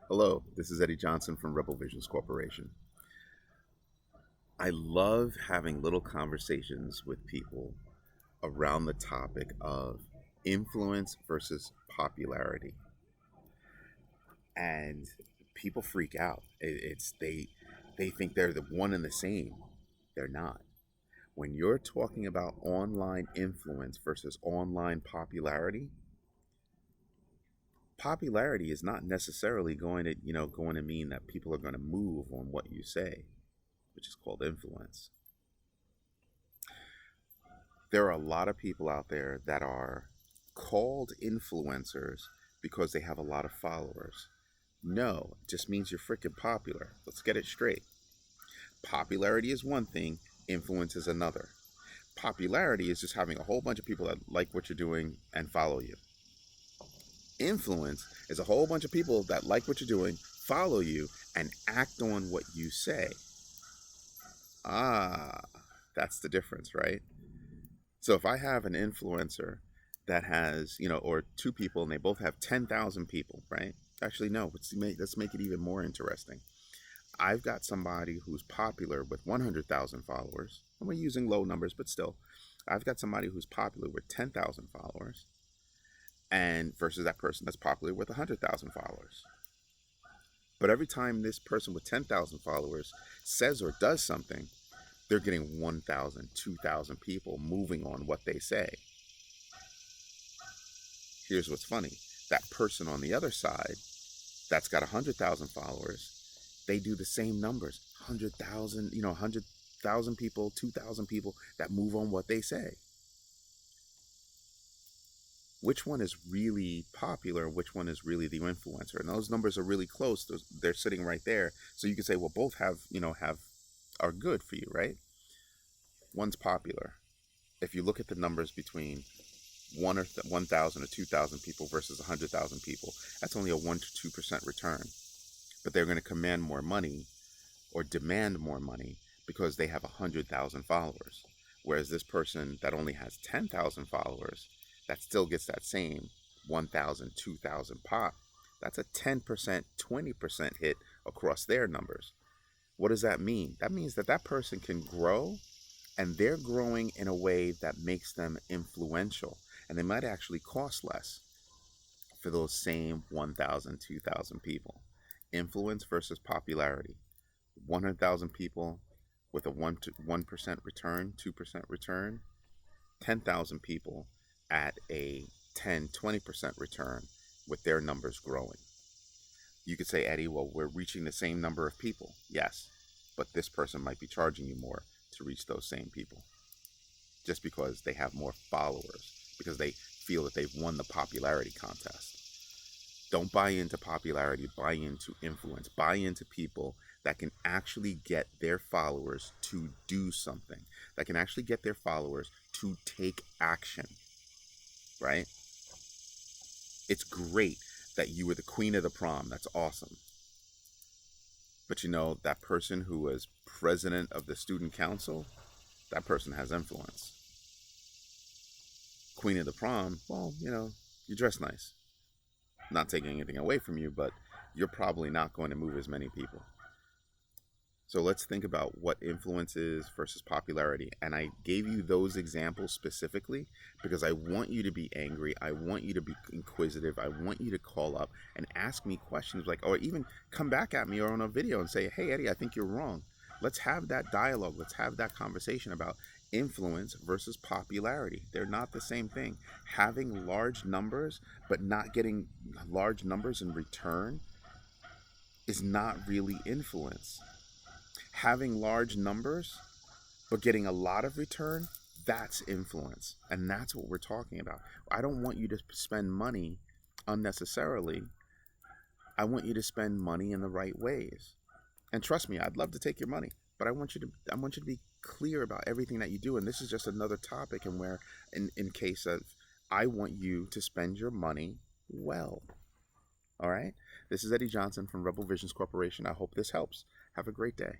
Hello, this is Eddie Johnson from Rebel Visions Corporation. I love having little conversations with people around the topic of influence versus popularity. And people freak out. They think they're the one and the same. They're not. When you're talking about online influence versus online popularity, popularity is not necessarily going to mean that people are going to move on what you say, which is called influence. There are a lot of people out there that are called influencers because they have a lot of followers. No, it just means you're freaking popular. Let's get it straight. Popularity is one thing, influence is another. Popularity is just having a whole bunch of people that like what you're doing and follow you. Influence is a whole bunch of people that like what you're doing, follow you, and act on what you say. Ah, that's the difference, right? So if I have an influencer that has, or two people and they both have 10,000 people, right? Actually, no, let's make it even more interesting. I've got somebody who's popular with 100,000 followers, and we're using low numbers, but still, I've got somebody who's popular with 10,000 followers, and versus that person that's popular with 100,000 followers. But every time this person with 10,000 followers says or does something, they're getting 1,000, 2,000 people moving on what they say. Here's what's funny. That person on the other side that's got 100,000 followers, they do the same numbers. 100,000, 100,000 people, 2,000 people that move on what they say. Which one is really popular? Which one is really the influencer? And those numbers are really close. They're sitting right there. So you can say, well, both are good for you, right? One's popular. If you look at the numbers between 1,000 or 2,000 people versus 100,000 people, that's only a 1 to 2% return. But they're going to command more money or demand more money because they have 100,000 followers. Whereas this person that only has 10,000 followers, that still gets that same 1,000, 2,000 pop. That's a 10%, 20% hit across their numbers. What does that mean? That means that person can grow, and they're growing in a way that makes them influential. And they might actually cost less for those same 1,000, 2,000 people. Influence versus popularity. 100,000 people with a 1% return, 2% return, 10,000 people at a 10, 20% return with their numbers growing. You could say, Eddie, well, we're reaching the same number of people. Yes, but this person might be charging you more to reach those same people just because they have more followers, because they feel that they've won the popularity contest. Don't buy into popularity, buy into influence, buy into people that can actually get their followers to do something, that can actually get their followers to take action, right? It's great that you were the queen of the prom. That's awesome. But that person who was president of the student council, that person has influence. Queen of the prom, well, you dress nice. Not taking anything away from you, but you're probably not going to move as many people. So let's think about what influence is versus popularity. And I gave you those examples specifically because I want you to be angry. I want you to be inquisitive. I want you to call up and ask me questions or even come back at me or on a video and say, hey, Eddie, I think you're wrong. Let's have that dialogue. Let's have that conversation about influence versus popularity. They're not the same thing. Having large numbers, but not getting large numbers in return is not really influence. Having large numbers but getting a lot of return, that's influence. And that's what we're talking about. I don't want you to spend money unnecessarily. I want you to spend money in the right ways. And trust me, I'd love to take your money, but I want you to be clear about everything that you do. And this is just another topic and where in case of I want you to spend your money well. All right? This is Eddie Johnson from Rebel Visions Corporation. I hope this helps. Have a great day.